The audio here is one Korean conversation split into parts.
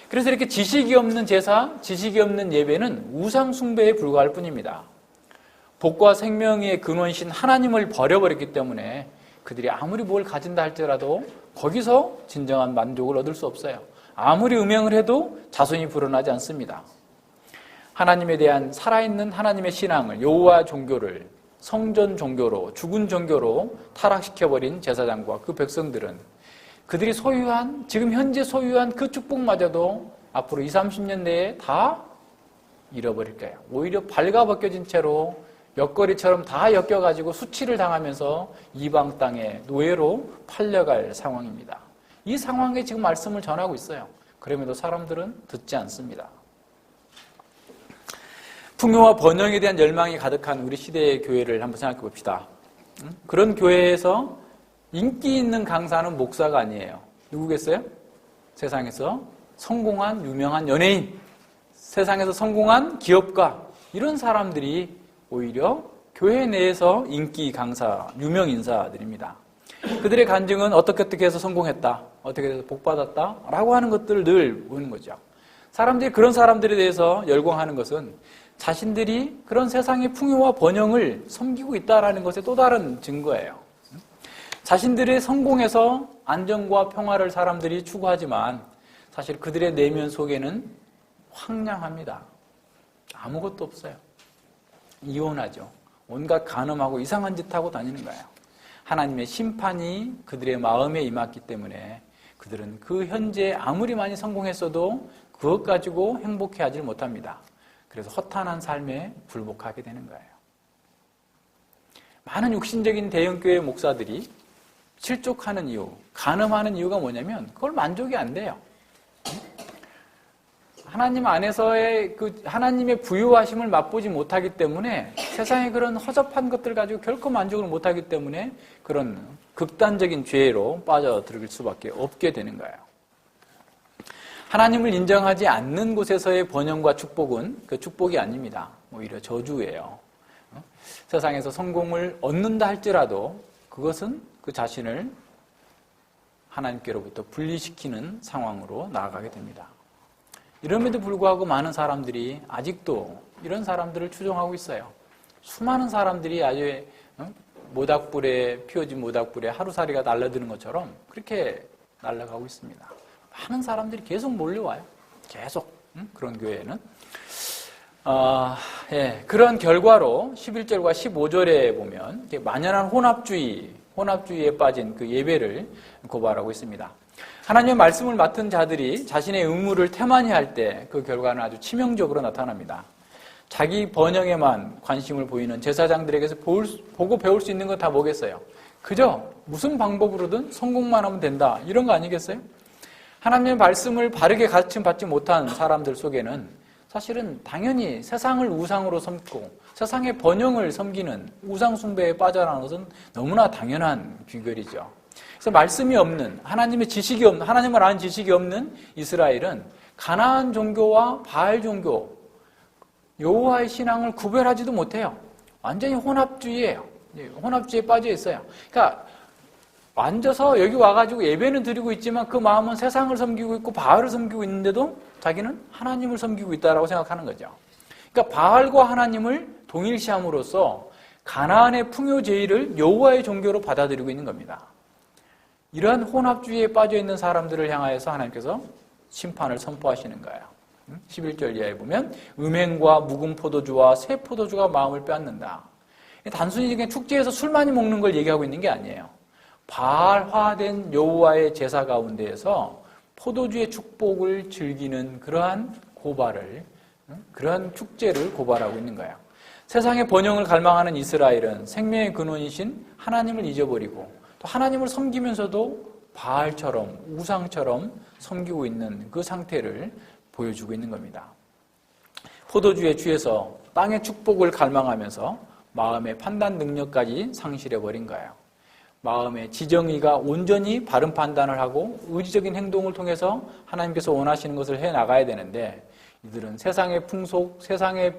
그래서 이렇게 지식이 없는 제사, 지식이 없는 예배는 우상 숭배에 불과할 뿐입니다. 복과 생명의 근원이신 하나님을 버려버렸기 때문에 그들이 아무리 뭘 가진다 할지라도 거기서 진정한 만족을 얻을 수 없어요. 아무리 음행을 해도 자손이 불어나지 않습니다. 하나님에 대한 살아있는 하나님의 신앙을, 여호와 종교를 성전 종교로, 죽은 종교로 타락시켜버린 제사장과 그 백성들은 그들이 소유한, 지금 현재 소유한 그 축복마저도 앞으로 20, 30년 내에 다 잃어버릴 거예요. 오히려 발가벗겨진 채로 먹거리처럼 다 엮여가지고 수치를 당하면서 이방 땅의 노예로 팔려갈 상황입니다. 이 상황에 지금 말씀을 전하고 있어요. 그럼에도 사람들은 듣지 않습니다. 풍요와 번영에 대한 열망이 가득한 우리 시대의 교회를 한번 생각해 봅시다. 그런 교회에서 인기 있는 강사는 목사가 아니에요. 누구겠어요? 세상에서 성공한 유명한 연예인, 세상에서 성공한 기업가, 이런 사람들이 오히려 교회 내에서 인기 강사, 유명 인사들입니다. 그들의 간증은 어떻게 해서 성공했다, 어떻게 해서 복받았다 라고 하는 것들을 늘 보는 거죠. 사람들이 그런 사람들에 대해서 열광하는 것은 자신들이 그런 세상의 풍요와 번영을 섬기고 있다는 것의 또 다른 증거예요. 자신들의 성공에서 안정과 평화를 사람들이 추구하지만 사실 그들의 내면 속에는 황량합니다. 아무것도 없어요. 이혼하죠. 온갖 간음하고 이상한 짓 하고 다니는 거예요. 하나님의 심판이 그들의 마음에 임했기 때문에 그들은 그 현재 아무리 많이 성공했어도 그것 가지고 행복해하지 못합니다. 그래서 허탄한 삶에 굴복하게 되는 거예요. 많은 육신적인 대형교회 목사들이 실족하는 이유, 간음하는 이유가 뭐냐면 그걸 만족이 안 돼요. 하나님 안에서의 그 하나님의 부유하심을 맛보지 못하기 때문에 세상의 그런 허접한 것들 가지고 결코 만족을 못하기 때문에 그런 극단적인 죄로 빠져들을 수밖에 없게 되는 거예요. 하나님을 인정하지 않는 곳에서의 번영과 축복은 그 축복이 아닙니다. 오히려 저주예요. 세상에서 성공을 얻는다 할지라도 그것은 그 자신을 하나님께로부터 분리시키는 상황으로 나아가게 됩니다. 이럼에도 불구하고 많은 사람들이 아직도 이런 사람들을 추종하고 있어요. 수많은 사람들이 아주 모닥불에, 피워진 모닥불에 하루살이가 날려드는 것처럼 그렇게 날아가고 있습니다. 많은 사람들이 계속 몰려와요. 계속 그런 교회에는. 그런 결과로 11절과 15절에 보면 만연한 혼합주의에 빠진 그 예배를 고발하고 있습니다. 하나님의 말씀을 맡은 자들이 자신의 의무를 태만히 할 때 그 결과는 아주 치명적으로 나타납니다. 자기 번영에만 관심을 보이는 제사장들에게서 보고 배울 수 있는 건 다 뭐겠어요? 그저 무슨 방법으로든 성공만 하면 된다, 이런 거 아니겠어요? 하나님의 말씀을 바르게 가르침받지 못한 사람들 속에는 사실은 당연히 세상을 우상으로 섬기고 세상의 번영을 섬기는 우상 숭배에 빠져나가는 것은 너무나 당연한 귀결이죠. 그래서 말씀이 없는, 하나님의 지식이 없는, 하나님을 아는 지식이 없는 이스라엘은 가나안 종교와 바알 종교, 여호와의 신앙을 구별하지도 못해요. 완전히 혼합주의예요. 혼합주의에 빠져 있어요. 그러니까 앉아서 여기 와가지고 예배는 드리고 있지만 그 마음은 세상을 섬기고 있고 바알을 섬기고 있는데도 자기는 하나님을 섬기고 있다라고 생각하는 거죠. 그러니까 바알과 하나님을 동일시함으로써 가나안의 풍요제의를 여호와의 종교로 받아들이고 있는 겁니다. 이러한 혼합주의에 빠져 있는 사람들을 향하여서 하나님께서 심판을 선포하시는 거예요. 11절 이하에 보면 음행과 묵은 포도주와 새 포도주가 마음을 빼앗는다. 단순히 그냥 축제에서 술 많이 먹는 걸 얘기하고 있는 게 아니에요. 바알화된 여호와의 제사 가운데에서 포도주의 축복을 즐기는 그러한 고발을, 그러한 축제를 고발하고 있는 거예요. 세상의 번영을 갈망하는 이스라엘은 생명의 근원이신 하나님을 잊어버리고 또 하나님을 섬기면서도 바알처럼 우상처럼 섬기고 있는 그 상태를 보여주고 있는 겁니다. 포도주에 취해서 땅의 축복을 갈망하면서 마음의 판단 능력까지 상실해버린 거예요. 마음의 지정의가 온전히 바른 판단을 하고 의지적인 행동을 통해서 하나님께서 원하시는 것을 해나가야 되는데 이들은 세상의 풍속, 세상의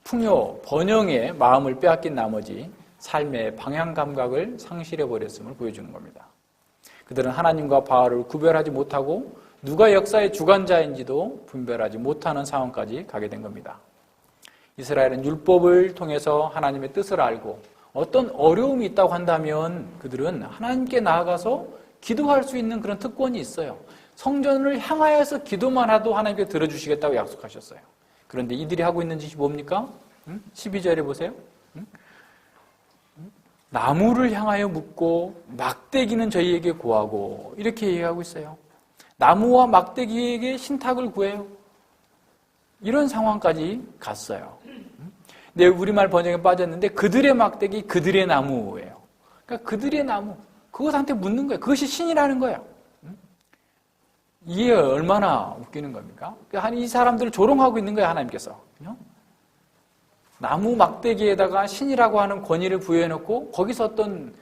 풍요, 번영에 마음을 빼앗긴 나머지 삶의 방향 감각을 상실해버렸음을 보여주는 겁니다. 그들은 하나님과 바알을 구별하지 못하고 누가 역사의 주관자인지도 분별하지 못하는 상황까지 가게 된 겁니다. 이스라엘은 율법을 통해서 하나님의 뜻을 알고 어떤 어려움이 있다고 한다면 그들은 하나님께 나아가서 기도할 수 있는 그런 특권이 있어요. 성전을 향하여서 기도만 해도 하나님께 들어주시겠다고 약속하셨어요. 그런데 이들이 하고 있는 짓이 뭡니까? 12절에 보세요. 나무를 향하여 묻고 막대기는 저희에게 구하고 이렇게 얘기하고 있어요. 나무와 막대기에게 신탁을 구해요. 이런 상황까지 갔어요. 네, 우리말 번역에 빠졌는데 그들의 막대기, 그들의 나무예요. 그러니까 그들의 나무, 그것한테 묻는 거예요. 그것이 신이라는 거예요. 이게 얼마나 웃기는 겁니까? 이 사람들을 조롱하고 있는 거예요, 하나님께서. 나무 막대기에다가 신이라고 하는 권위를 부여해놓고 거기서 어떤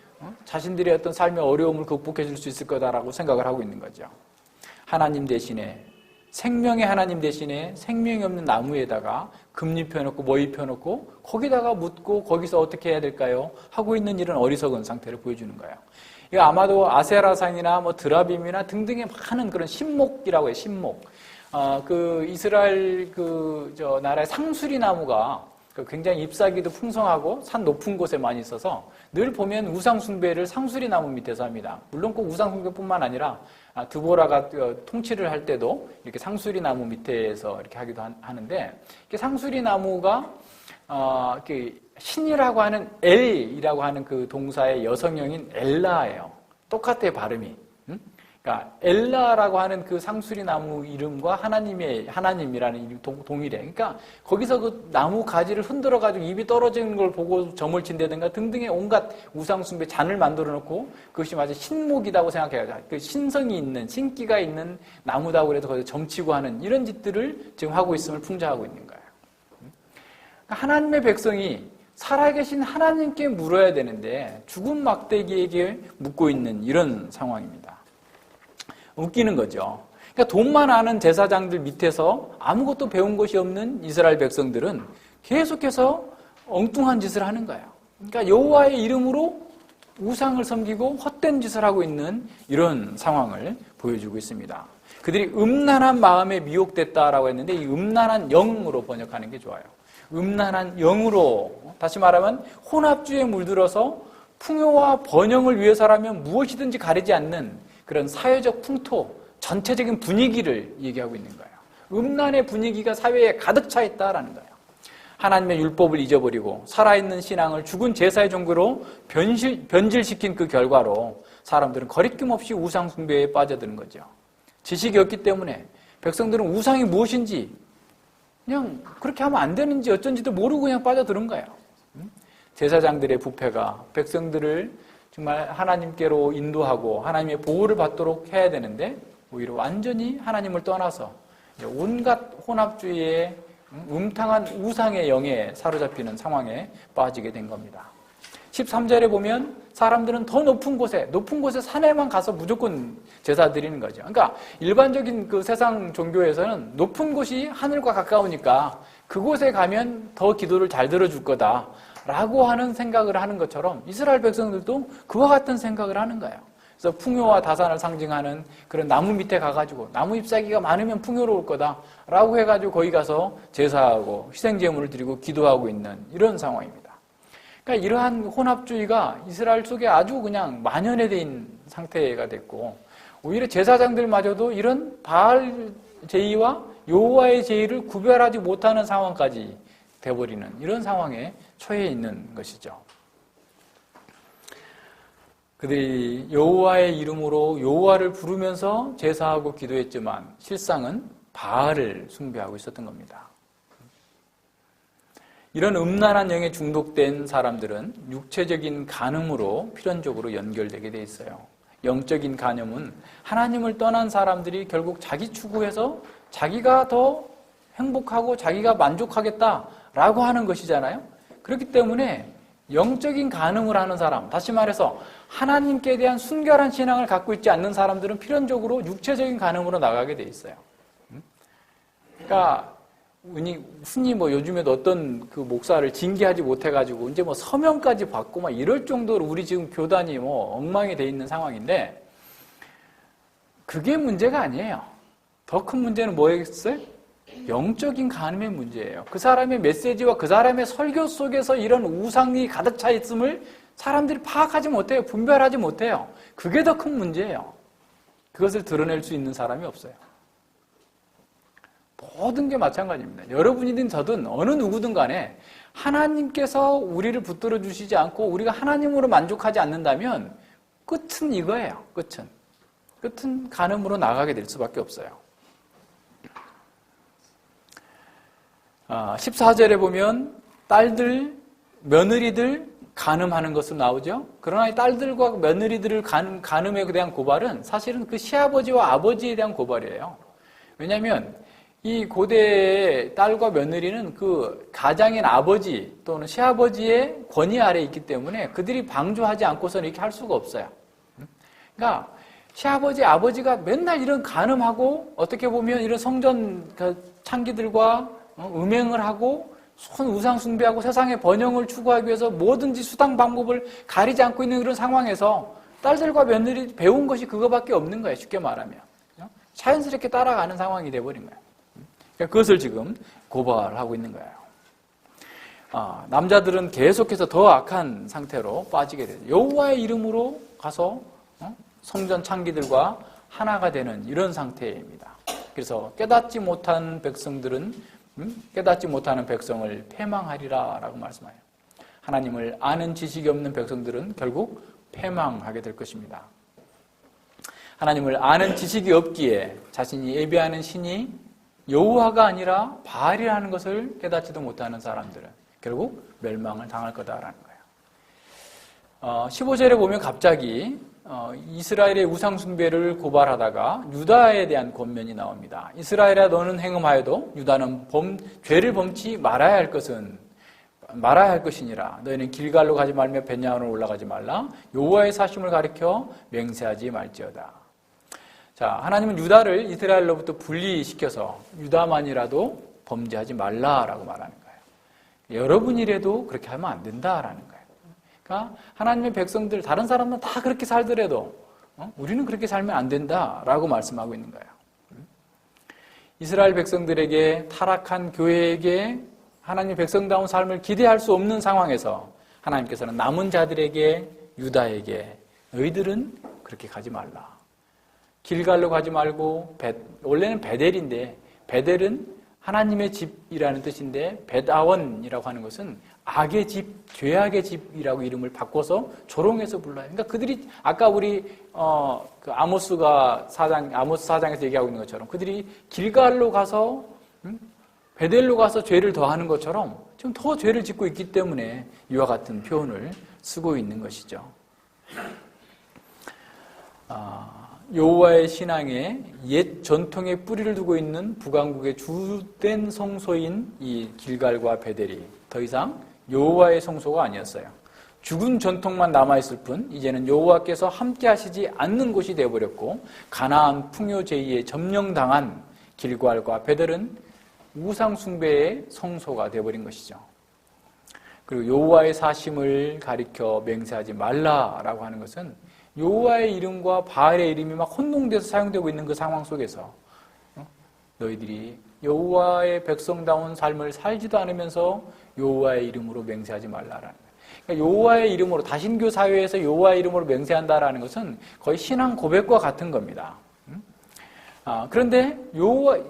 자신들의 어떤 삶의 어려움을 극복해 줄 수 있을 거다라고 생각을 하고 있는 거죠. 하나님 대신에, 생명의 하나님 대신에 생명이 없는 나무에다가 금 입혀놓고 뭐 입혀놓고 거기다가 묻고 거기서 어떻게 해야 될까요? 하고 있는 이런 어리석은 상태를 보여주는 거예요. 이거 아마도 아세라상이나 뭐 드라빔이나 등등의 많은 그런 신목이라고 해요. 신목. 그 이스라엘 나라의 상수리 나무가 굉장히 잎사귀도 풍성하고 산 높은 곳에 많이 있어서 늘 보면 우상숭배를 상수리 나무 밑에서 합니다. 물론 꼭 우상숭배뿐만 아니라 드보라가 통치를 할 때도 이렇게 상수리 나무 밑에서 이렇게 하기도 하는데, 상수리 나무가 신이라고 하는 엘이라고 하는 그 동사의 여성형인 엘라예요. 똑같아요, 발음이. 그러니까 엘라라고 하는 그 상수리 나무 이름과 하나님이라는 이름이 동일해. 그러니까 거기서 그 나무 가지를 흔들어 가지고 입이 떨어지는 걸 보고 점을 친다든가 등등의 온갖 우상숭배 잔을 만들어 놓고 그것이 마치 신목이라고 생각해요. 그 신성이 있는, 신기가 있는 나무다고 그래서 거기서 점치고 하는 이런 짓들을 지금 하고 있음을 풍자하고 있는 거예요. 그러니까 하나님의 백성이 살아계신 하나님께 물어야 되는데 죽은 막대기에게 묻고 있는 이런 상황입니다. 웃기는 거죠. 그러니까 돈만 아는 제사장들 밑에서 아무것도 배운 것이 없는 이스라엘 백성들은 계속해서 엉뚱한 짓을 하는 거예요. 그러니까 여호와의 이름으로 우상을 섬기고 헛된 짓을 하고 있는 이런 상황을 보여주고 있습니다. 그들이 음란한 마음에 미혹됐다라고 했는데 이 음란한 영으로 번역하는 게 좋아요. 음란한 영으로, 다시 말하면 혼합주의에 물들어서 풍요와 번영을 위해서라면 무엇이든지 가리지 않는 그런 사회적 풍토, 전체적인 분위기를 얘기하고 있는 거예요. 음란의 분위기가 사회에 가득 차 있다라는 거예요. 하나님의 율법을 잊어버리고 살아있는 신앙을 죽은 제사의 종교로 변질시킨 그 결과로 사람들은 거리낌 없이 우상 숭배에 빠져드는 거죠. 지식이 없기 때문에 백성들은 우상이 무엇인지 그냥 그렇게 하면 안 되는지 어쩐지도 모르고 그냥 빠져드는 거예요. 제사장들의 부패가 백성들을 정말 하나님께로 인도하고 하나님의 보호를 받도록 해야 되는데 오히려 완전히 하나님을 떠나서 온갖 혼합주의의 음탕한 우상의 영에 사로잡히는 상황에 빠지게 된 겁니다. 13절에 보면 사람들은 더 높은 곳에 산에만 가서 무조건 제사 드리는 거죠. 그러니까 일반적인 그 세상 종교에서는 높은 곳이 하늘과 가까우니까 그곳에 가면 더 기도를 잘 들어줄 거다 라고 하는 생각을 하는 것처럼 이스라엘 백성들도 그와 같은 생각을 하는 거예요. 그래서 풍요와 다산을 상징하는 그런 나무 밑에 가가지고 나무 잎사귀가 많으면 풍요로울 거다 라고 해가지고 거기 가서 제사하고 희생제물을 드리고 기도하고 있는 이런 상황입니다. 그러니까 이러한 혼합주의가 이스라엘 속에 아주 그냥 만연해 있는 상태가 됐고 오히려 제사장들마저도 이런 바알 제의와 여호와의 제의를 구별하지 못하는 상황까지 돼버리는 이런 상황에 처해 있는 것이죠. 그들이 여호와의 이름으로 여호와를 부르면서 제사하고 기도했지만 실상은 바알을 숭배하고 있었던 겁니다. 이런 음란한 영에 중독된 사람들은 육체적인 간음으로 필연적으로 연결되게 돼 있어요. 영적인 간음은 하나님을 떠난 사람들이 결국 자기 추구해서 자기가 더 행복하고 자기가 만족하겠다라고 하는 것이잖아요. 그렇기 때문에 영적인 간음을 하는 사람, 다시 말해서 하나님께 대한 순결한 신앙을 갖고 있지 않는 사람들은 필연적으로 육체적인 간음으로 나가게 돼 있어요. 그러니까 흔히 뭐 요즘에도 어떤 그 목사를 징계하지 못해가지고 이제 뭐 서명까지 받고 막 이럴 정도로 우리 지금 교단이 뭐 엉망이 돼 있는 상황인데 그게 문제가 아니에요. 더 큰 문제는 뭐였어요? 영적인 간음의 문제예요. 그 사람의 메시지와 그 사람의 설교 속에서 이런 우상이 가득 차 있음을 사람들이 파악하지 못해요. 분별하지 못해요. 그게 더 큰 문제예요. 그것을 드러낼 수 있는 사람이 없어요. 모든 게 마찬가지입니다. 여러분이든 저든 어느 누구든 간에 하나님께서 우리를 붙들어 주시지 않고 우리가 하나님으로 만족하지 않는다면 끝은 이거예요. 끝은 간음으로 나가게 될 수밖에 없어요. 14절에 보면 딸들, 며느리들 간음하는 것으로 나오죠. 그러나 이 딸들과 며느리들을 간음에 대한 고발은 사실은 그 시아버지와 아버지에 대한 고발이에요. 왜냐하면 이 고대의 딸과 며느리는 그 가장인 아버지 또는 시아버지의 권위 아래에 있기 때문에 그들이 방조하지 않고서는 이렇게 할 수가 없어요. 그러니까 시아버지, 아버지가 맨날 이런 간음하고 어떻게 보면 이런 성전 창기들과 음행을 하고 손 우상 숭배하고 세상의 번영을 추구하기 위해서 뭐든지 수단 방법을 가리지 않고 있는 그런 상황에서 딸들과 며느리 배운 것이 그거밖에 없는 거예요. 쉽게 말하면. 자연스럽게 따라가는 상황이 돼버린 거예요. 그러니까 그것을 지금 고발하고 있는 거예요. 남자들은 계속해서 더 악한 상태로 빠지게 되죠. 여호와의 이름으로 가서 성전 창기들과 하나가 되는 이런 상태입니다. 그래서 깨닫지 못하는 백성을 패망하리라 라고 말씀해요. 하나님을 아는 지식이 없는 백성들은 결국 패망하게 될 것입니다. 하나님을 아는 지식이 없기에 자신이 예배하는 신이 여호와가 아니라 바알이라는 것을 깨닫지도 못하는 사람들은 결국 멸망을 당할 거다라는 거예요. 15절에 보면 갑자기 이스라엘의 우상 숭배를 고발하다가 유다에 대한 권면이 나옵니다. 이스라엘아 너는 행음하여도 유다는 죄를 범치 말아야 할 것이니라. 너희는 길갈로 가지 말며 벳야민으로 올라가지 말라. 여호와의 사심을 가리켜 맹세하지 말지어다. 자, 하나님은 유다를 이스라엘로부터 분리시켜서 유다만이라도 범죄하지 말라라고 말하는 거예요. 여러분이라도 그렇게 하면 안 된다라는 거예요. 그러니까 하나님의 백성들, 다른 사람은 다 그렇게 살더라도 우리는 그렇게 살면 안 된다라고 말씀하고 있는 거예요. 이스라엘 백성들에게 타락한 교회에게 하나님의 백성다운 삶을 기대할 수 없는 상황에서 하나님께서는 남은 자들에게 유다에게 너희들은 그렇게 가지 말라. 길갈로 가지 말고 원래는 베델인데 베델은 하나님의 집이라는 뜻인데 벳아원이라고 하는 것은 악의 집, 죄악의 집이라고 이름을 바꿔서 조롱해서 불러요. 그러니까 그들이 아까 우리 그 아모스 사장에서 얘기하고 있는 것처럼 그들이 길갈로 가서 베델로 가서 죄를 더하는 것처럼 지금 더 죄를 짓고 있기 때문에 이와 같은 표현을 쓰고 있는 것이죠. 여호와의 신앙에 옛 전통에 뿌리를 두고 있는 북왕국의 주된 성소인 이 길갈과 베델이 더 이상 여호와의 성소가 아니었어요. 죽은 전통만 남아있을 뿐 이제는 여호와께서 함께 하시지 않는 곳이 되어버렸고 가나안 풍요제의에 점령당한 길갈과 베델은 우상 숭배의 성소가 되어버린 것이죠. 그리고 여호와의 사심을 가리켜 맹세하지 말라라고 하는 것은 여호와의 이름과 바알의 이름이 막 혼동돼서 사용되고 있는 그 상황 속에서 너희들이 여호와의 백성다운 삶을 살지도 않으면서 여호와의 이름으로 맹세하지 말라라는 거예요. 그러니까 여호와의 이름으로 다신교 사회에서 여호와의 이름으로 맹세한다라는 것은 거의 신앙 고백과 같은 겁니다. 그런데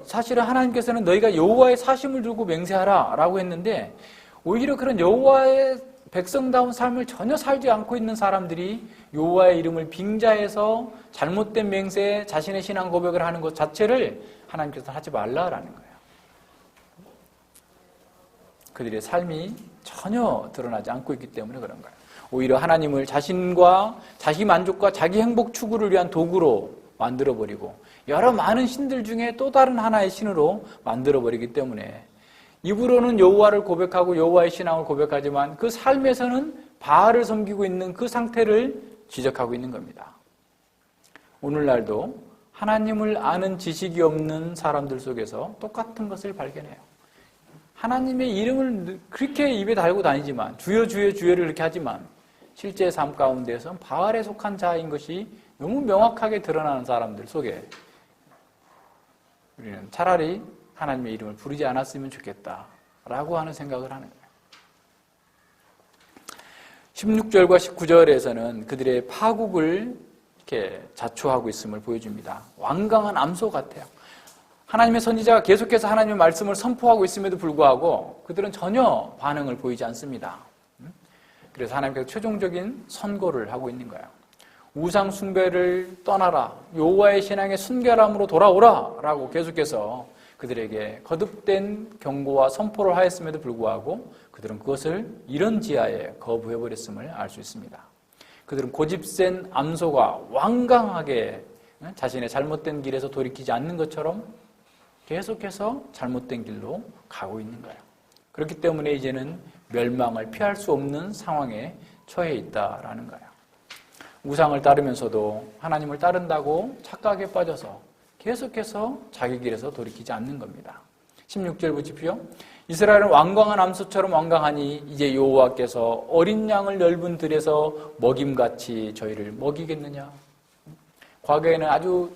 사실은 하나님께서는 너희가 여호와의 사심을 두고 맹세하라라고 했는데 오히려 그런 여호와의 백성다운 삶을 전혀 살지 않고 있는 사람들이 여호와의 이름을 빙자해서 잘못된 맹세에 자신의 신앙 고백을 하는 것 자체를 하나님께서 하지 말라라는 거예요. 그들의 삶이 전혀 드러나지 않고 있기 때문에 그런 거예요. 오히려 하나님을 자신과 자기 만족과 자기 행복 추구를 위한 도구로 만들어버리고 여러 많은 신들 중에 또 다른 하나의 신으로 만들어버리기 때문에 입으로는 여호와를 고백하고 여호와의 신앙을 고백하지만 그 삶에서는 바알을 섬기고 있는 그 상태를 지적하고 있는 겁니다. 오늘날도 하나님을 아는 지식이 없는 사람들 속에서 똑같은 것을 발견해요. 하나님의 이름을 그렇게 입에 달고 다니지만 주여 주여 주여를 그렇게 하지만 실제 삶 가운데에서는 바알에 속한 자인 것이 너무 명확하게 드러나는 사람들 속에 우리는 차라리 하나님의 이름을 부르지 않았으면 좋겠다라고 하는 생각을 하는 거예요. 16절과 19절에서는 그들의 파국을 이렇게 자초하고 있음을 보여줍니다. 완강한 암소 같아요. 하나님의 선지자가 계속해서 하나님의 말씀을 선포하고 있음에도 불구하고 그들은 전혀 반응을 보이지 않습니다. 그래서 하나님께서 최종적인 선고를 하고 있는 거예요. 우상 숭배를 떠나라, 여호와의 신앙의 순결함으로 돌아오라 라고 계속해서 그들에게 거듭된 경고와 선포를 하였음에도 불구하고 그들은 그것을 이런 지하에 거부해버렸음을 알 수 있습니다. 그들은 고집센 암소가 완강하게 자신의 잘못된 길에서 돌이키지 않는 것처럼 계속해서 잘못된 길로 가고 있는 거예요. 그렇기 때문에 이제는 멸망을 피할 수 없는 상황에 처해 있다라는 거예요. 우상을 따르면서도 하나님을 따른다고 착각에 빠져서 계속해서 자기 길에서 돌이키지 않는 겁니다. 16절 보십시오. 이스라엘은 완강한 암소처럼 완강하니 이제 여호와께서 어린 양을 넓은 들에서 먹임같이 저희를 먹이겠느냐. 과거에는 아주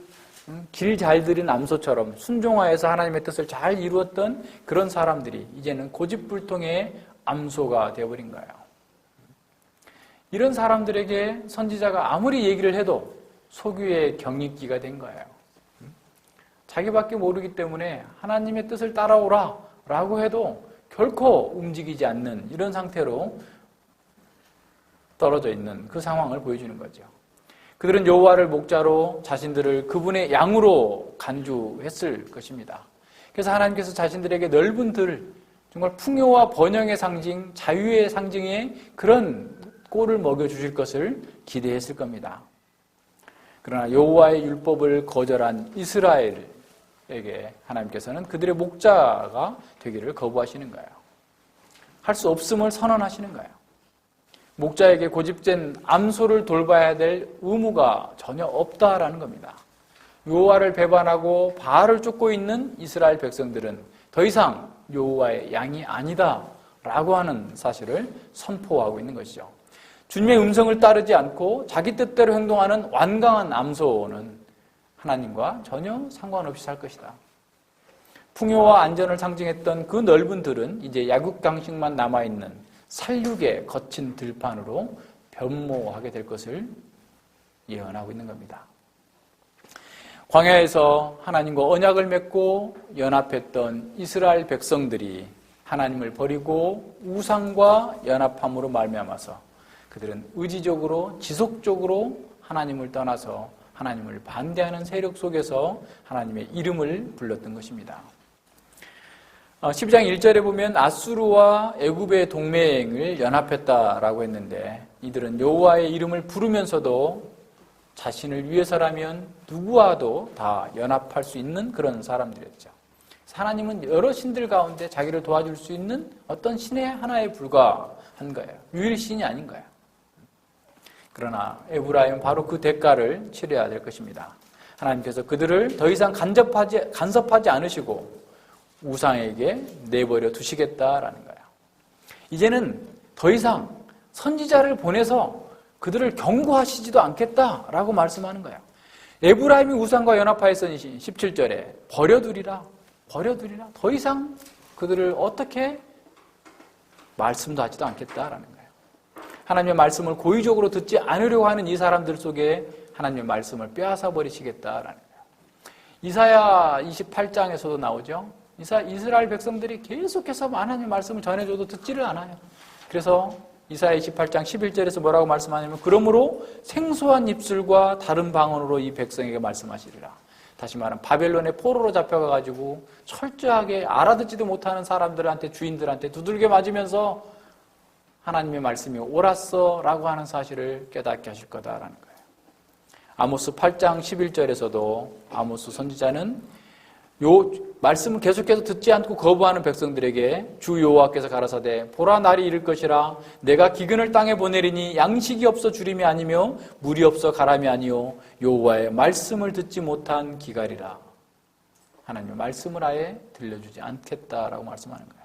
길 잘 들인 암소처럼 순종하여서 하나님의 뜻을 잘 이루었던 그런 사람들이 이제는 고집불통의 암소가 되어버린 거예요. 이런 사람들에게 선지자가 아무리 얘기를 해도 소규의 경익기가 된 거예요. 자기밖에 모르기 때문에 하나님의 뜻을 따라오라 라고 해도 결코 움직이지 않는 이런 상태로 떨어져 있는 그 상황을 보여주는 거죠. 그들은 여호와를 목자로 자신들을 그분의 양으로 간주했을 것입니다. 그래서 하나님께서 자신들에게 넓은 들, 정말 풍요와 번영의 상징, 자유의 상징의 그런 꼴을 먹여주실 것을 기대했을 겁니다. 그러나 여호와의 율법을 거절한 이스라엘에게 하나님께서는 그들의 목자가 되기를 거부하시는 거예요. 할 수 없음을 선언하시는 거예요. 목자에게 고집된 암소를 돌봐야 될 의무가 전혀 없다라는 겁니다. 여호와를 배반하고 바알을 쫓고 있는 이스라엘 백성들은 더 이상 여호와의 양이 아니다라고 하는 사실을 선포하고 있는 것이죠. 주님의 음성을 따르지 않고 자기 뜻대로 행동하는 완강한 암소는 하나님과 전혀 상관없이 살 것이다. 풍요와 안전을 상징했던 그 넓은 들은 이제 약육강식만 남아있는 살육의 거친 들판으로 변모하게 될 것을 예언하고 있는 겁니다. 광야에서 하나님과 언약을 맺고 연합했던 이스라엘 백성들이 하나님을 버리고 우상과 연합함으로 말미암아서 그들은 의지적으로 지속적으로 하나님을 떠나서 하나님을 반대하는 세력 속에서 하나님의 이름을 불렀던 것입니다. 12장 1절에 보면 아수르와 애굽의 동맹을 연합했다라고 했는데 이들은 여호와의 이름을 부르면서도 자신을 위해서라면 누구와도 다 연합할 수 있는 그런 사람들이었죠. 하나님은 여러 신들 가운데 자기를 도와줄 수 있는 어떤 신의 하나에 불과한 거예요. 유일신이 아닌 거예요. 그러나 에브라임은 바로 그 대가를 치러야 될 것입니다. 하나님께서 그들을 더 이상 간섭하지 않으시고 우상에게 내버려 두시겠다라는 거예요. 이제는 더 이상 선지자를 보내서 그들을 경고하시지도 않겠다라고 말씀하는 거예요. 에브라임이 우상과 연합하였으니 17절에 버려두리라. 더 이상 그들을 어떻게 말씀도 하지도 않겠다라는 거예요. 하나님의 말씀을 고의적으로 듣지 않으려고 하는 이 사람들 속에 하나님의 말씀을 빼앗아 버리시겠다라는 거예요. 이사야 28장에서도 나오죠. 이스라엘 백성들이 계속해서 하나님의 말씀을 전해줘도 듣지를 않아요. 그래서 이사야 28장 11절에서 뭐라고 말씀하냐면 그러므로 생소한 입술과 다른 방언으로 이 백성에게 말씀하시리라. 다시 말하면 바벨론의 포로로 잡혀가가지고 철저하게 알아듣지도 못하는 사람들한테 주인들한테 두들겨 맞으면서 하나님의 말씀이 옳았어 라고 하는 사실을 깨닫게 하실 거다라는 거예요. 아모스 8장 11절에서도 아모스 선지자는 말씀을 계속해서 듣지 않고 거부하는 백성들에게 주 여호와께서 가라사대 보라 날이 이를 것이라 내가 기근을 땅에 보내리니 양식이 없어 주림이 아니며 물이 없어 가람이 아니요 여호와의 말씀을 듣지 못한 기갈이라. 하나님의 말씀을 아예 들려주지 않겠다라고 말씀하는 거예요.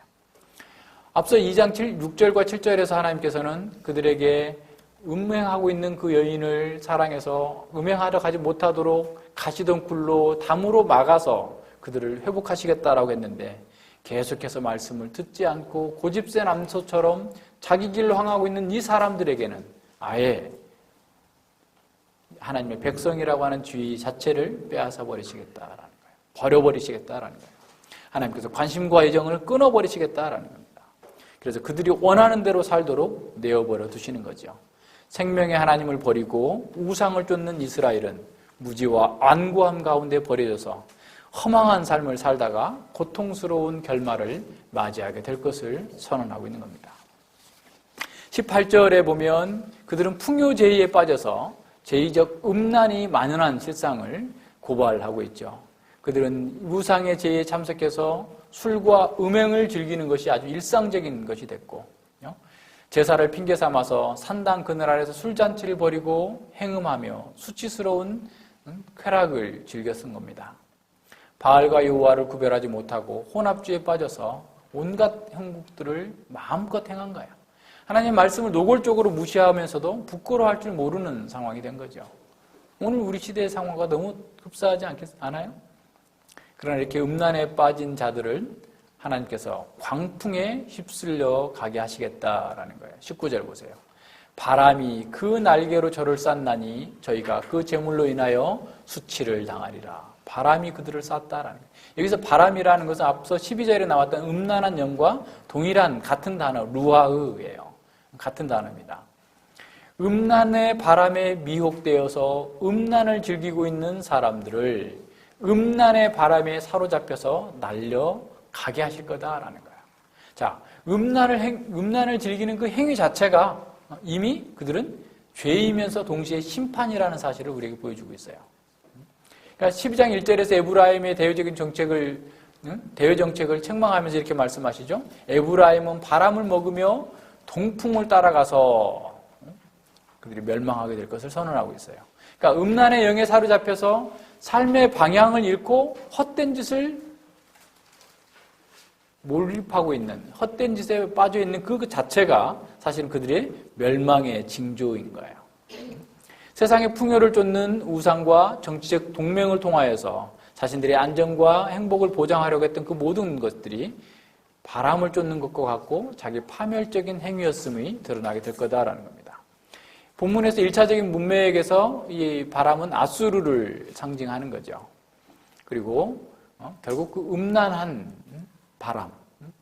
앞서 2장 6절과 7절에서 하나님께서는 그들에게 음행하고 있는 그 여인을 사랑해서 음행하러 가지 못하도록 가시던 굴로 담으로 막아서 그들을 회복하시겠다라고 했는데 계속해서 말씀을 듣지 않고 고집센 암소처럼 자기 길로 향하고 있는 이 사람들에게는 아예 하나님의 백성이라고 하는 주의 자체를 빼앗아 버리시겠다라는 거예요. 버려버리시겠다라는 거예요. 하나님께서 관심과 애정을 끊어버리시겠다라는 겁니다. 그래서 그들이 원하는 대로 살도록 내어버려 두시는 거죠. 생명의 하나님을 버리고 우상을 쫓는 이스라엘은 무지와 완고함 가운데 버려져서 허망한 삶을 살다가 고통스러운 결말을 맞이하게 될 것을 선언하고 있는 겁니다. 18절에 보면 그들은 풍요제의에 빠져서 제의적 음란이 만연한 실상을 고발하고 있죠. 그들은 우상의 제의에 참석해서 술과 음행을 즐기는 것이 아주 일상적인 것이 됐고, 제사를 핑계 삼아서 산당 그늘 아래서 술잔치를 벌이고 행음하며 수치스러운 쾌락을 즐겨 쓴 겁니다. 바알과 여호와를 구별하지 못하고 혼합주의에 빠져서 온갖 형국들을 마음껏 행한 거예요. 하나님 말씀을 노골적으로 무시하면서도 부끄러워할 줄 모르는 상황이 된 거죠. 오늘 우리 시대의 상황과 너무 흡사하지 않아요? 그러나 이렇게 음란에 빠진 자들을 하나님께서 광풍에 휩쓸려 가게 하시겠다라는 거예요. 19절 보세요. 바람이 그 날개로 저를 쌌나니 저희가 그 재물로 인하여 수치를 당하리라. 바람이 그들을 쌌다라는 거예요. 여기서 바람이라는 것은 앞서 12절에 나왔던 음란한 영과 동일한 같은 단어 루아흐예요. 같은 단어입니다. 음란의 바람에 미혹되어서 음란을 즐기고 있는 사람들을 음란의 바람에 사로잡혀서 날려가게 하실 거다라는 거예요. 자, 음란을 즐기는 그 행위 자체가 이미 그들은 죄이면서 동시에 심판이라는 사실을 우리에게 보여주고 있어요. 그러니까 12장 1절에서 에브라임의 대외적인 정책을 대외 정책을 책망하면서 이렇게 말씀하시죠. 에브라임은 바람을 먹으며 동풍을 따라가서 그들이 멸망하게 될 것을 선언하고 있어요. 그러니까 음란의 영에 사로잡혀서 삶의 방향을 잃고 헛된 짓을 몰입하고 있는, 헛된 짓에 빠져 있는 그 자체가 사실은 그들의 멸망의 징조인 거예요. 세상의 풍요를 쫓는 우상과 정치적 동맹을 통하여서 자신들의 안정과 행복을 보장하려고 했던 그 모든 것들이 바람을 쫓는 것과 같고 자기 파멸적인 행위였음이 드러나게 될 거다라는 겁니다. 본문에서 1차적인 문맥에서 이 바람은 아수르를 상징하는 거죠. 그리고 결국 그 음란한 바람,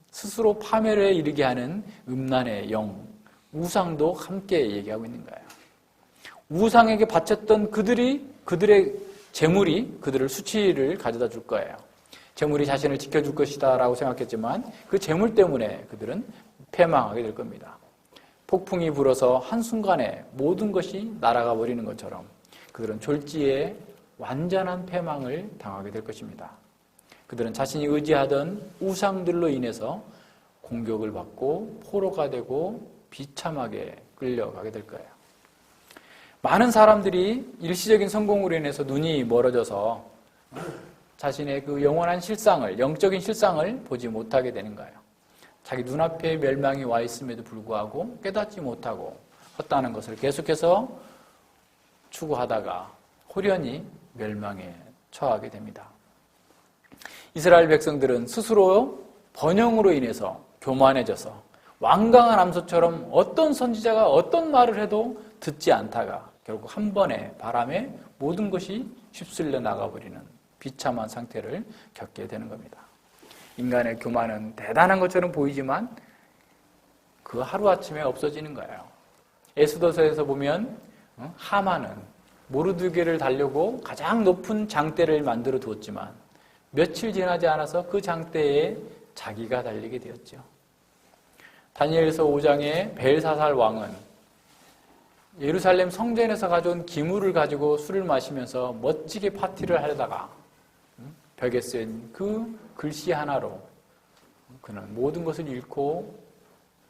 스스로 파멸에 이르게 하는 음란의 영, 우상도 함께 얘기하고 있는 거예요. 우상에게 바쳤던 그들의 재물이 그들을 수치를 가져다 줄 거예요. 재물이 자신을 지켜줄 것이다 라고 생각했지만 그 재물 때문에 그들은 패망하게 될 겁니다. 폭풍이 불어서 한순간에 모든 것이 날아가 버리는 것처럼 그들은 졸지에 완전한 패망을 당하게 될 것입니다. 그들은 자신이 의지하던 우상들로 인해서 공격을 받고 포로가 되고 비참하게 끌려가게 될 거예요. 많은 사람들이 일시적인 성공으로 인해서 눈이 멀어져서 자신의 그 영원한 실상을, 영적인 실상을 보지 못하게 되는 거예요. 자기 눈앞에 멸망이 와 있음에도 불구하고 깨닫지 못하고 헛다는 것을 계속해서 추구하다가 홀연히 멸망에 처하게 됩니다. 이스라엘 백성들은 스스로 번영으로 인해서 교만해져서 완강한 암소처럼 어떤 선지자가 어떤 말을 해도 듣지 않다가 결국 한 번에 바람에 모든 것이 휩쓸려 나가버리는 비참한 상태를 겪게 되는 겁니다. 인간의 교만은 대단한 것처럼 보이지만 그 하루아침에 없어지는 거예요. 에스더서에서 보면 하만은 모르드게를 달려고 가장 높은 장대를 만들어 두었지만 며칠 지나지 않아서 그 장대에 자기가 달리게 되었죠. 다니엘서 5장의 벨사살 왕은 예루살렘 성전에서 가져온 기물을 가지고 술을 마시면서 멋지게 파티를 하려다가 벽에 쓴 그 글씨 하나로 그는 모든 것을 잃고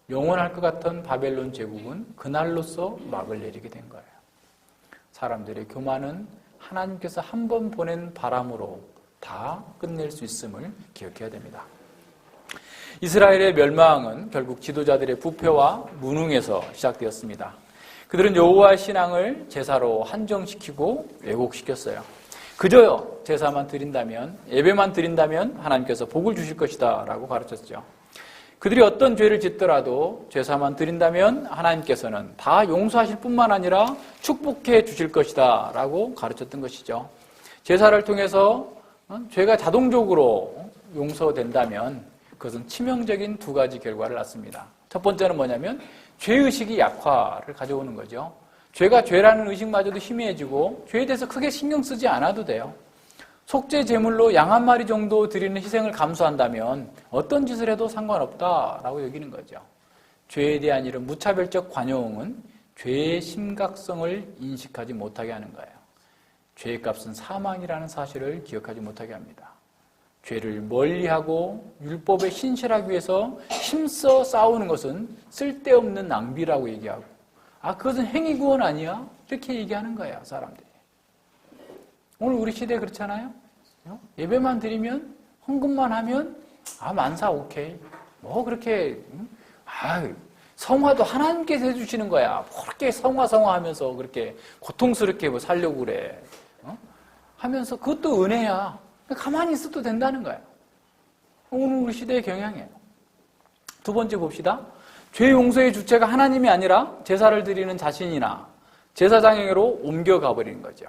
영원할 것 같은 바벨론 제국은 그날로써 막을 내리게 된 거예요. 사람들의 교만은 하나님께서 한 번 보낸 바람으로 다 끝낼 수 있음을 기억해야 됩니다. 이스라엘의 멸망은 결국 지도자들의 부패와 무능에서 시작되었습니다. 그들은 여호와의 신앙을 제사로 한정시키고 왜곡시켰어요. 그저 제사만 드린다면, 예배만 드린다면 하나님께서 복을 주실 것이다 라고 가르쳤죠. 그들이 어떤 죄를 짓더라도 제사만 드린다면 하나님께서는 다 용서하실 뿐만 아니라 축복해 주실 것이다 라고 가르쳤던 것이죠. 제사를 통해서 죄가 자동적으로 용서된다면 그것은 치명적인 두 가지 결과를 낳습니다. 첫 번째는 뭐냐면 죄의식이 약화를 가져오는 거죠. 죄가 죄라는 의식마저도 희미해지고 죄에 대해서 크게 신경 쓰지 않아도 돼요. 속죄 제물로 양 한 마리 정도 드리는 희생을 감수한다면 어떤 짓을 해도 상관없다라고 여기는 거죠. 죄에 대한 이런 무차별적 관용은 죄의 심각성을 인식하지 못하게 하는 거예요. 죄의 값은 사망이라는 사실을 기억하지 못하게 합니다. 죄를 멀리하고 율법에 신실하기 위해서 힘써 싸우는 것은 쓸데없는 낭비라고 얘기하고, 그것은 행위구원 아니야? 이렇게 얘기하는 거예요, 사람들이. 오늘 우리 시대에 그렇잖아요? 예배만 드리면, 헌금만 하면, 만사 오케이. 뭐 그렇게, 성화도 하나님께서 해주시는 거야. 뭐 그렇게 성화 하면서 그렇게 고통스럽게 뭐 살려고 그래. 하면서 그것도 은혜야. 가만히 있어도 된다는 거예요. 오늘 우리 시대의 경향이에요. 두 번째 봅시다. 죄 용서의 주체가 하나님이 아니라 제사를 드리는 자신이나 제사장에게로 옮겨가 버리는 거죠.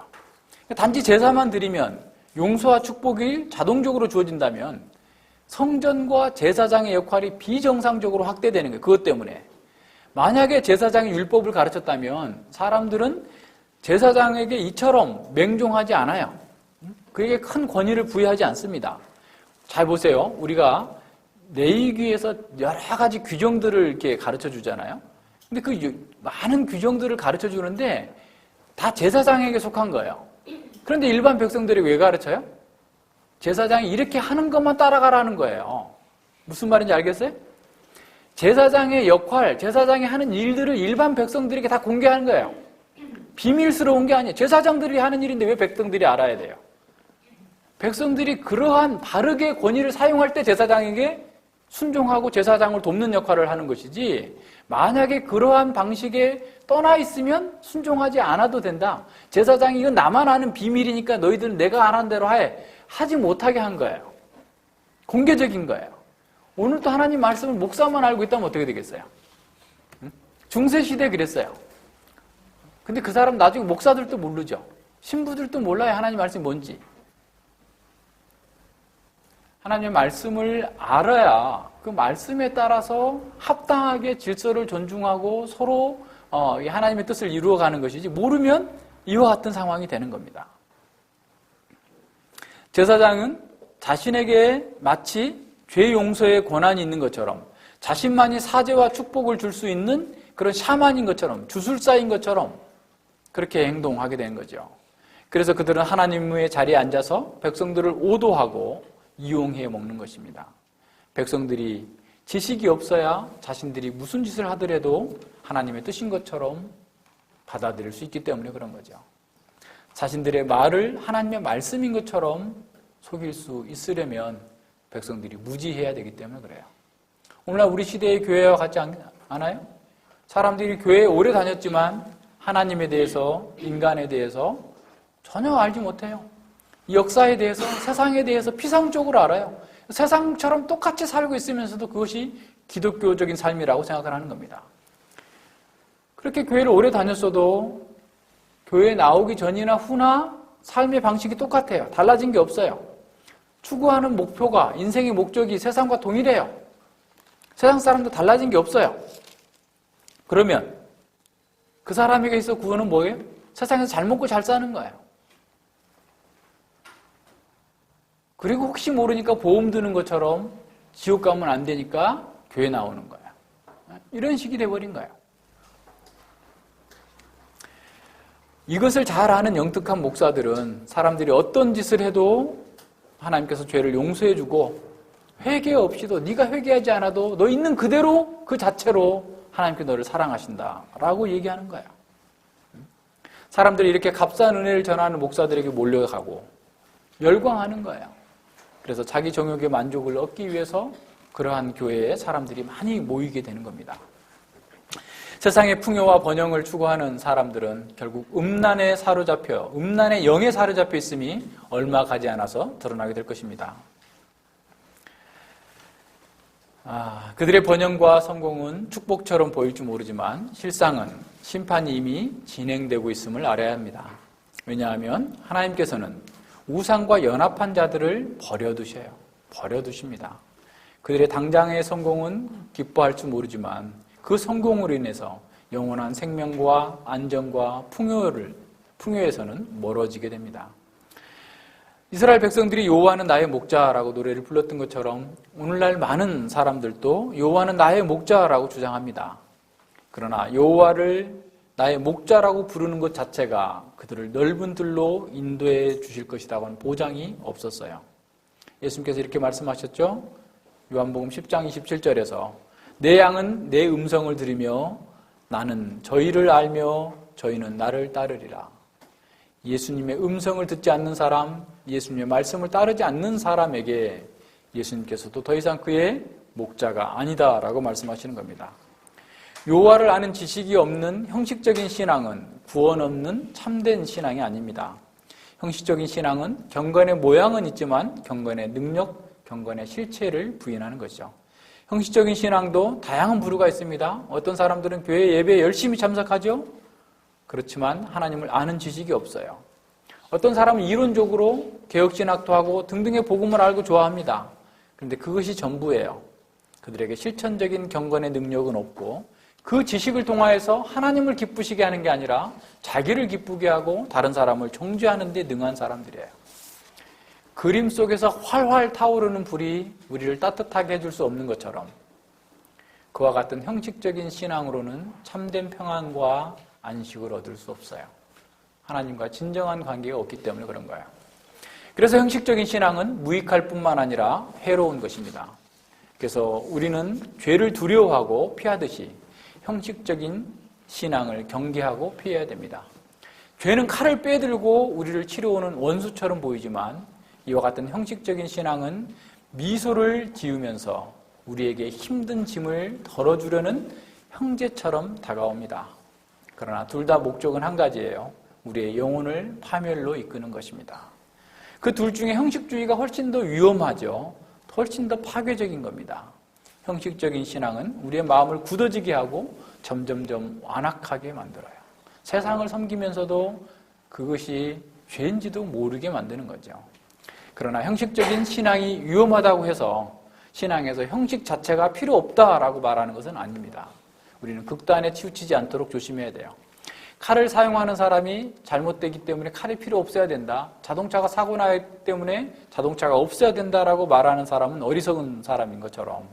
단지 제사만 드리면 용서와 축복이 자동적으로 주어진다면 성전과 제사장의 역할이 비정상적으로 확대되는 거예요. 그것 때문에. 만약에 제사장이 율법을 가르쳤다면 사람들은 제사장에게 이처럼 맹종하지 않아요. 그에게 큰 권위를 부여하지 않습니다. 잘 보세요. 우리가 레위기에서 여러 가지 규정들을 이렇게 가르쳐 주잖아요. 근데 그 많은 규정들을 가르쳐 주는데 다 제사장에게 속한 거예요. 그런데 일반 백성들이 왜 가르쳐요? 제사장이 이렇게 하는 것만 따라가라는 거예요. 무슨 말인지 알겠어요? 제사장의 역할, 제사장이 하는 일들을 일반 백성들에게 다 공개하는 거예요. 비밀스러운 게 아니에요. 제사장들이 하는 일인데 왜 백성들이 알아야 돼요? 백성들이 그러한 바르게 권위를 사용할 때 제사장에게 순종하고 제사장을 돕는 역할을 하는 것이지, 만약에 그러한 방식에 떠나 있으면 순종하지 않아도 된다. 제사장이 이건 나만 아는 비밀이니까 너희들은 내가 안 한 대로 해. 하지 못하게 한 거예요. 공개적인 거예요. 오늘도 하나님 말씀을 목사만 알고 있다면 어떻게 되겠어요? 중세시대에 그랬어요. 근데 그 사람 나중에 목사들도 모르죠. 신부들도 몰라요. 하나님 말씀이 뭔지. 하나님의 말씀을 알아야 그 말씀에 따라서 합당하게 질서를 존중하고 서로 하나님의 뜻을 이루어가는 것이지, 모르면 이와 같은 상황이 되는 겁니다. 제사장은 자신에게 마치 죄 용서의 권한이 있는 것처럼, 자신만이 사죄와 축복을 줄 수 있는 그런 샤만인 것처럼, 주술사인 것처럼 그렇게 행동하게 된 거죠. 그래서 그들은 하나님의 자리에 앉아서 백성들을 오도하고 이용해 먹는 것입니다. 백성들이 지식이 없어야 자신들이 무슨 짓을 하더라도 하나님의 뜻인 것처럼 받아들일 수 있기 때문에 그런 거죠. 자신들의 말을 하나님의 말씀인 것처럼 속일 수 있으려면 백성들이 무지해야 되기 때문에 그래요. 오늘날 우리 시대의 교회와 같지 않아요? 사람들이 교회에 오래 다녔지만 하나님에 대해서, 인간에 대해서 전혀 알지 못해요. 역사에 대해서, 세상에 대해서 피상적으로 알아요. 세상처럼 똑같이 살고 있으면서도 그것이 기독교적인 삶이라고 생각을 하는 겁니다. 그렇게 교회를 오래 다녔어도 교회에 나오기 전이나 후나 삶의 방식이 똑같아요. 달라진 게 없어요. 추구하는 목표가, 인생의 목적이 세상과 동일해요. 세상 사람도 달라진 게 없어요. 그러면 그 사람에게 있어 구원은 뭐예요? 세상에서 잘 먹고 잘 사는 거예요. 그리고 혹시 모르니까 보험 드는 것처럼 지옥 가면 안 되니까 교회 나오는 거예요. 이런 식이 돼버린 거예요. 이것을 잘 아는 영특한 목사들은 사람들이 어떤 짓을 해도 하나님께서 죄를 용서해주고 회개 없이도, 네가 회개하지 않아도 너 있는 그대로 그 자체로 하나님께서 너를 사랑하신다라고 얘기하는 거예요. 사람들이 이렇게 값싼 은혜를 전하는 목사들에게 몰려가고 열광하는 거예요. 그래서 자기 정욕의 만족을 얻기 위해서 그러한 교회에 사람들이 많이 모이게 되는 겁니다. 세상의 풍요와 번영을 추구하는 사람들은 결국 음란의 영에 사로잡혀 있음이 얼마 가지 않아서 드러나게 될 것입니다. 그들의 번영과 성공은 축복처럼 보일지 모르지만 실상은 심판이 이미 진행되고 있음을 알아야 합니다. 왜냐하면 하나님께서는 우상과 연합한 자들을 버려두십니다. 그들의 당장의 성공은 기뻐할지 모르지만 그 성공으로 인해서 영원한 생명과 안정과 풍요에서는 멀어지게 됩니다. 이스라엘 백성들이 여호와는 나의 목자라고 노래를 불렀던 것처럼 오늘날 많은 사람들도 여호와는 나의 목자라고 주장합니다. 그러나 여호와를 나의 목자라고 부르는 것 자체가 그들을 넓은 들로 인도해 주실 것이라고 하는 보장이 없었어요. 예수님께서 이렇게 말씀하셨죠. 요한복음 10장 27절에서 내 양은 내 음성을 들으며 나는 저희를 알며 저희는 나를 따르리라. 예수님의 음성을 듣지 않는 사람, 예수님의 말씀을 따르지 않는 사람에게 예수님께서도 더 이상 그의 목자가 아니다라고 말씀하시는 겁니다. 여호와를 아는 지식이 없는 형식적인 신앙은 구원 없는 참된 신앙이 아닙니다. 형식적인 신앙은 경건의 모양은 있지만 경건의 능력, 경건의 실체를 부인하는 것이죠. 형식적인 신앙도 다양한 부류가 있습니다. 어떤 사람들은 교회 예배에 열심히 참석하죠. 그렇지만 하나님을 아는 지식이 없어요. 어떤 사람은 이론적으로 개혁신학도 하고 등등의 복음을 알고 좋아합니다. 그런데 그것이 전부예요. 그들에게 실천적인 경건의 능력은 없고 그 지식을 통하여서 하나님을 기쁘시게 하는 게 아니라 자기를 기쁘게 하고 다른 사람을 정죄하는 데 능한 사람들이에요. 그림 속에서 활활 타오르는 불이 우리를 따뜻하게 해줄 수 없는 것처럼 그와 같은 형식적인 신앙으로는 참된 평안과 안식을 얻을 수 없어요. 하나님과 진정한 관계가 없기 때문에 그런 거예요. 그래서 형식적인 신앙은 무익할 뿐만 아니라 해로운 것입니다. 그래서 우리는 죄를 두려워하고 피하듯이 형식적인 신앙을 경계하고 피해야 됩니다. 죄는 칼을 빼들고 우리를 치러오는 원수처럼 보이지만 이와 같은 형식적인 신앙은 미소를 지으면서 우리에게 힘든 짐을 덜어주려는 형제처럼 다가옵니다. 그러나 둘 다 목적은 한 가지예요. 우리의 영혼을 파멸로 이끄는 것입니다. 그 둘 중에 형식주의가 훨씬 더 위험하죠. 훨씬 더 파괴적인 겁니다. 형식적인 신앙은 우리의 마음을 굳어지게 하고 점점점 완악하게 만들어요. 세상을 섬기면서도 그것이 죄인지도 모르게 만드는 거죠. 그러나 형식적인 신앙이 위험하다고 해서 신앙에서 형식 자체가 필요 없다라고 말하는 것은 아닙니다. 우리는 극단에 치우치지 않도록 조심해야 돼요. 칼을 사용하는 사람이 잘못되기 때문에 칼이 필요 없어야 된다. 자동차가 사고 나기 때문에 자동차가 없어야 된다라고 말하는 사람은 어리석은 사람인 것처럼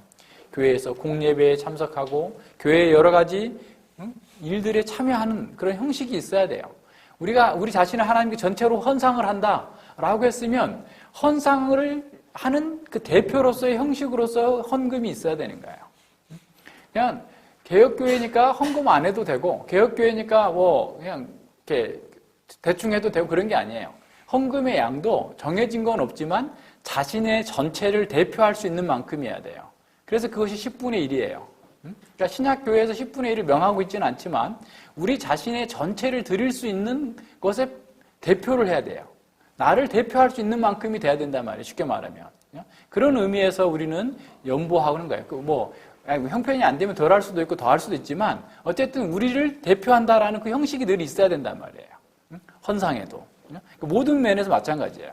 교회에서 공예배에 참석하고 교회의 여러 가지 일들에 참여하는 그런 형식이 있어야 돼요. 우리 자신을 하나님께 전체로 헌상을 한다라고 했으면 헌상을 하는 그 대표로서의 형식으로서 헌금이 있어야 되는 거예요. 그냥 개혁교회니까 헌금 안 해도 되고 개혁교회니까 뭐 그냥 이렇게 대충 해도 되고 그런 게 아니에요. 헌금의 양도 정해진 건 없지만 자신의 전체를 대표할 수 있는 만큼이어야 돼요. 그래서 그것이 10분의 1이에요. 그러니까 신약교회에서 10분의 1을 명하고 있지는 않지만 우리 자신의 전체를 드릴 수 있는 것에 대표를 해야 돼요. 나를 대표할 수 있는 만큼이 돼야 된단 말이에요. 쉽게 말하면. 그런 의미에서 우리는 연보하는 거예요. 형편이 안 되면 덜 할 수도 있고 더 할 수도 있지만 어쨌든 우리를 대표한다라는 그 형식이 늘 있어야 된단 말이에요. 헌상에도. 모든 면에서 마찬가지예요.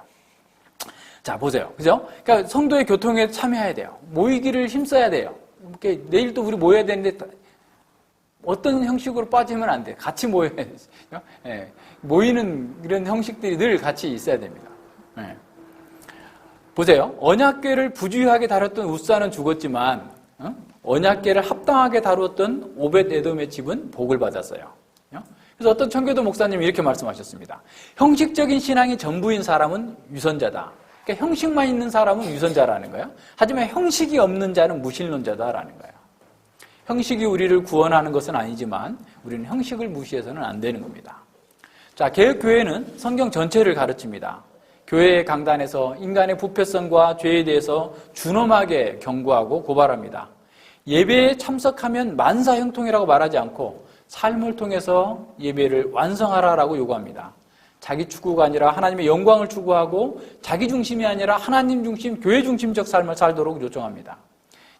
자, 보세요. 그죠? 그러니까 성도의 교통에 참여해야 돼요. 모이기를 힘써야 돼요. 내일 또 우리 모여야 되는데 어떤 형식으로 빠지면 안 돼. 같이 모여야 돼. 네. 모이는 이런 형식들이 늘 같이 있어야 됩니다. 네. 보세요. 언약궤를 부주의하게 다뤘던 웃사는 죽었지만 언약궤를 합당하게 다루었던 오벳 에돔의 집은 복을 받았어요. 그래서 어떤 청교도 목사님이 이렇게 말씀하셨습니다. 형식적인 신앙이 전부인 사람은 유선자다. 그러니까 형식만 있는 사람은 유선자라는 거예요. 하지만 형식이 없는 자는 무신론자다라는 거예요. 형식이 우리를 구원하는 것은 아니지만 우리는 형식을 무시해서는 안 되는 겁니다. 자, 개혁교회는 성경 전체를 가르칩니다. 교회의 강단에서 인간의 부패성과 죄에 대해서 준엄하게 경고하고 고발합니다. 예배에 참석하면 만사형통이라고 말하지 않고 삶을 통해서 예배를 완성하라라고 요구합니다. 자기 추구가 아니라 하나님의 영광을 추구하고 자기 중심이 아니라 하나님 중심, 교회 중심적 삶을 살도록 요청합니다.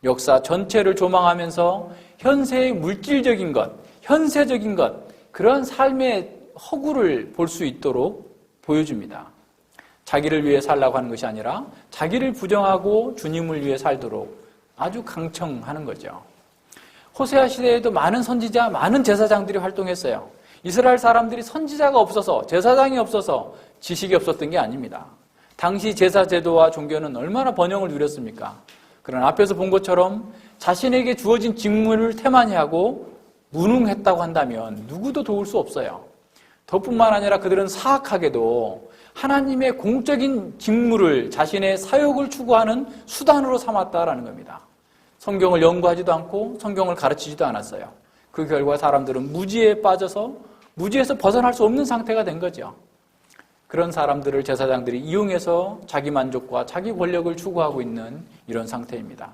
역사 전체를 조망하면서 현세의 물질적인 것, 현세적인 것, 그런 삶의 허구를 볼 수 있도록 보여줍니다. 자기를 위해 살라고 하는 것이 아니라 자기를 부정하고 주님을 위해 살도록 아주 강청하는 거죠. 호세아 시대에도 많은 선지자, 많은 제사장들이 활동했어요. 이스라엘 사람들이 선지자가 없어서, 제사장이 없어서 지식이 없었던 게 아닙니다. 당시 제사 제도와 종교는 얼마나 번영을 누렸습니까? 그러나 앞에서 본 것처럼 자신에게 주어진 직무를 태만히 하고 무능했다고 한다면 누구도 도울 수 없어요. 더뿐만 아니라 그들은 사악하게도 하나님의 공적인 직무를 자신의 사역을 추구하는 수단으로 삼았다라는 겁니다. 성경을 연구하지도 않고 성경을 가르치지도 않았어요. 그 결과 사람들은 무지에 빠져서 무지에서 벗어날 수 없는 상태가 된 거죠. 그런 사람들을 제사장들이 이용해서 자기 만족과 자기 권력을 추구하고 있는 이런 상태입니다.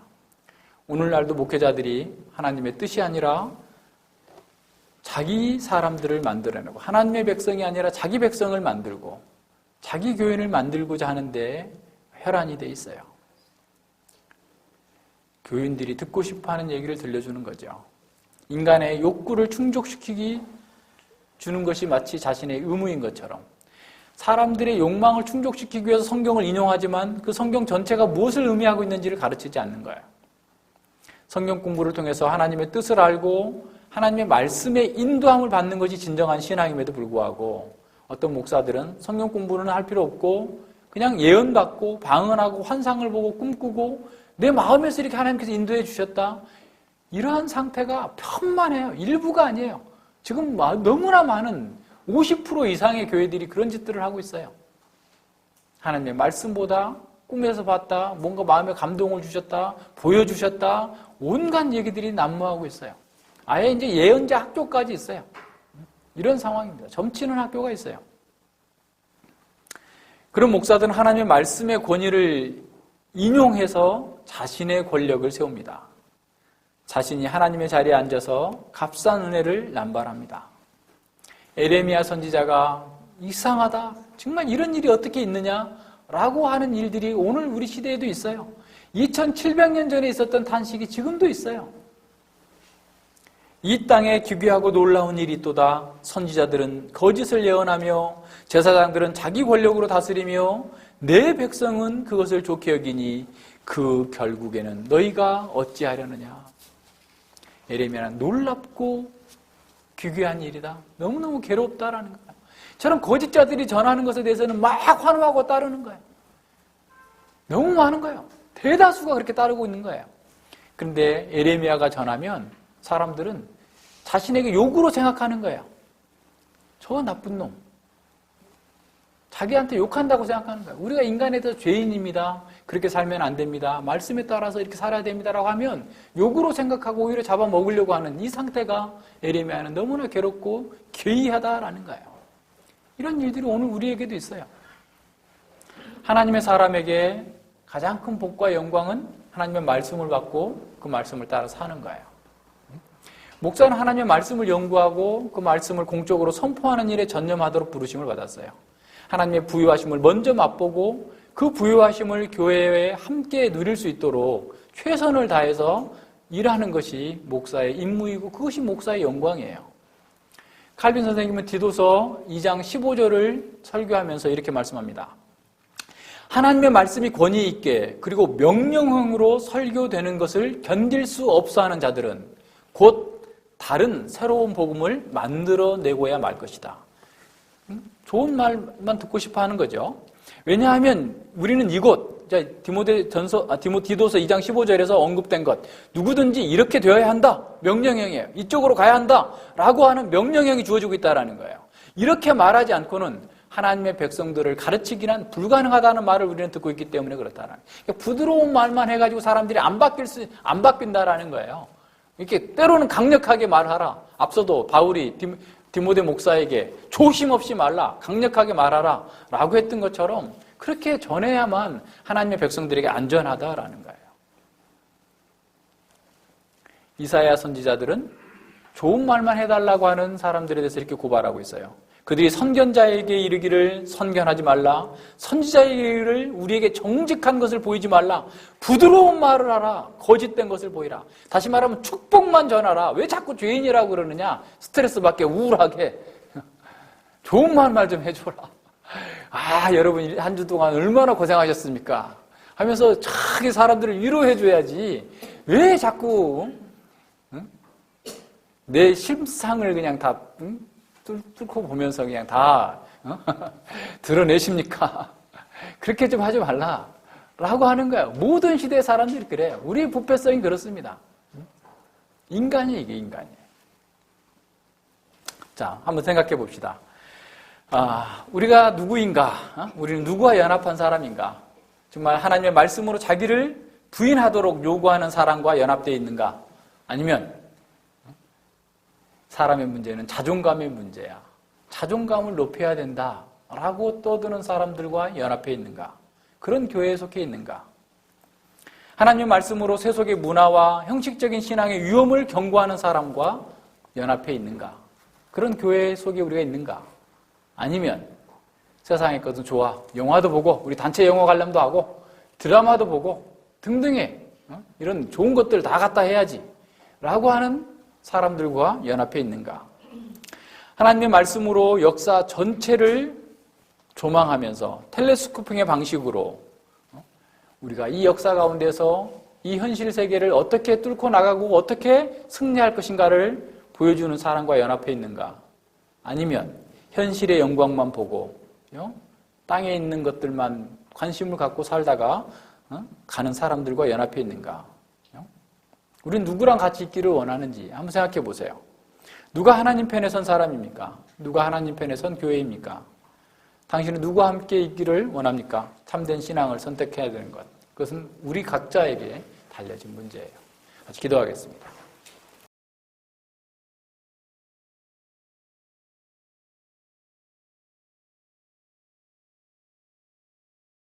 오늘날도 목회자들이 하나님의 뜻이 아니라 자기 사람들을 만들어내고 하나님의 백성이 아니라 자기 백성을 만들고 자기 교인을 만들고자 하는데 혈안이 돼 있어요. 교인들이 듣고 싶어하는 얘기를 들려주는 거죠. 인간의 욕구를 충족시키기 주는 것이 마치 자신의 의무인 것처럼 사람들의 욕망을 충족시키기 위해서 성경을 인용하지만 그 성경 전체가 무엇을 의미하고 있는지를 가르치지 않는 거예요. 성경 공부를 통해서 하나님의 뜻을 알고 하나님의 말씀의 인도함을 받는 것이 진정한 신앙임에도 불구하고 어떤 목사들은 성경 공부는 할 필요 없고 그냥 예언받고 방언하고 환상을 보고 꿈꾸고 내 마음에서 이렇게 하나님께서 인도해 주셨다. 이러한 상태가 편만해요. 일부가 아니에요. 지금 너무나 많은 50% 이상의 교회들이 그런 짓들을 하고 있어요. 하나님의 말씀보다 꿈에서 봤다, 뭔가 마음에 감동을 주셨다, 보여주셨다, 온갖 얘기들이 난무하고 있어요. 아예 이제 예언자 학교까지 있어요. 이런 상황입니다. 점치는 학교가 있어요. 그런 목사들은 하나님의 말씀의 권위를 인용해서 자신의 권력을 세웁니다. 자신이 하나님의 자리에 앉아서 값싼 은혜를 남발합니다. 에레미야 선지자가 이상하다, 정말 이런 일이 어떻게 있느냐라고 하는 일들이 오늘 우리 시대에도 있어요. 2700년 전에 있었던 탄식이 지금도 있어요. 이 땅에 기괴하고 놀라운 일이 있도다. 선지자들은 거짓을 예언하며 제사장들은 자기 권력으로 다스리며 내 백성은 그것을 좋게 여기니 그 결국에는 너희가 어찌하려느냐. 에레미야는 놀랍고 기괴한 일이다. 너무너무 괴롭다라는 거예요. 저런 거짓자들이 전하는 것에 대해서는 막 환호하고 따르는 거예요. 너무 많은 거예요. 대다수가 그렇게 따르고 있는 거예요. 그런데 에레미야가 전하면 사람들은 자신에게 욕으로 생각하는 거예요. 저 나쁜 놈. 자기한테 욕한다고 생각하는 거예요. 우리가 인간에 대해서 죄인입니다. 그렇게 살면 안 됩니다. 말씀에 따라서 이렇게 살아야 됩니다라고 하면 욕으로 생각하고 오히려 잡아먹으려고 하는 이 상태가 에레미야는 너무나 괴롭고 괴이하다라는 거예요. 이런 일들이 오늘 우리에게도 있어요. 하나님의 사람에게 가장 큰 복과 영광은 하나님의 말씀을 받고 그 말씀을 따라 사는 거예요. 목사는 하나님의 말씀을 연구하고 그 말씀을 공적으로 선포하는 일에 전념하도록 부르심을 받았어요. 하나님의 부유하심을 먼저 맛보고 그 부유하심을 교회에 함께 누릴 수 있도록 최선을 다해서 일하는 것이 목사의 임무이고 그것이 목사의 영광이에요. 칼빈 선생님은 디도서 2장 15절을 설교하면서 이렇게 말씀합니다. 하나님의 말씀이 권위 있게 그리고 명령형으로 설교되는 것을 견딜 수 없어 하는 자들은 곧 다른 새로운 복음을 만들어내고야 말 것이다. 좋은 말만 듣고 싶어 하는 거죠. 왜냐하면 우리는 이곳, 디도서 2장 15절에서 언급된 것, 누구든지 이렇게 되어야 한다. 명령형이에요. 이쪽으로 가야 한다. 라고 하는 명령형이 주어지고 있다는 거예요. 이렇게 말하지 않고는 하나님의 백성들을 가르치기는 불가능하다는 말을 우리는 듣고 있기 때문에 그렇다는 거예요. 그러니까 부드러운 말만 해가지고 사람들이 안 바뀐다라는 거예요. 이렇게 때로는 강력하게 말하라. 앞서도 바울이 디모데 목사에게 조심 없이 말라, 강력하게 말하라 라고 했던 것처럼 그렇게 전해야만 하나님의 백성들에게 안전하다라는 거예요. 이사야 선지자들은 좋은 말만 해달라고 하는 사람들에 대해서 이렇게 고발하고 있어요. 그들이 선견자에게 이르기를 선견하지 말라. 선지자에게 우리에게 정직한 것을 보이지 말라. 부드러운 말을 하라. 거짓된 것을 보이라. 다시 말하면 축복만 전하라. 왜 자꾸 죄인이라고 그러느냐. 스트레스 받게 우울하게. 좋은 말만 좀 해줘라. 아, 여러분 한 주 동안 얼마나 고생하셨습니까? 하면서 자기 사람들을 위로해줘야지. 왜 자꾸 내 심상을 그냥 다 뚫고 보면서 그냥 다 드러내십니까? 그렇게 좀 하지 말라 라고 하는 거예요. 모든 시대의 사람들이 그래요. 우리의 부패성이 그렇습니다. 인간이 이게 인간이에요. 자, 한번 생각해 봅시다. 우리가 누구인가? 우리는 누구와 연합한 사람인가? 정말 하나님의 말씀으로 자기를 부인하도록 요구하는 사람과 연합되어 있는가? 아니면 사람의 문제는 자존감의 문제야. 자존감을 높여야 된다라고 떠드는 사람들과 연합해 있는가? 그런 교회에 속해 있는가? 하나님의 말씀으로 세속의 문화와 형식적인 신앙의 위험을 경고하는 사람과 연합해 있는가? 그런 교회 속에 우리가 있는가? 아니면 세상의 것은 좋아. 영화도 보고 우리 단체 영화 관람도 하고 드라마도 보고 등등의 이런 좋은 것들 다 갖다 해야지 라고 하는 사람들과 연합해 있는가? 하나님의 말씀으로 역사 전체를 조망하면서 텔레스코핑의 방식으로 우리가 이 역사 가운데서 이 현실 세계를 어떻게 뚫고 나가고 어떻게 승리할 것인가를 보여주는 사람과 연합해 있는가? 아니면 현실의 영광만 보고 땅에 있는 것들만 관심을 갖고 살다가 가는 사람들과 연합해 있는가? 우리는 누구랑 같이 있기를 원하는지 한번 생각해 보세요. 누가 하나님 편에 선 사람입니까? 누가 하나님 편에 선 교회입니까? 당신은 누구와 함께 있기를 원합니까? 참된 신앙을 선택해야 되는 것. 그것은 우리 각자에게 달려진 문제예요. 같이 기도하겠습니다.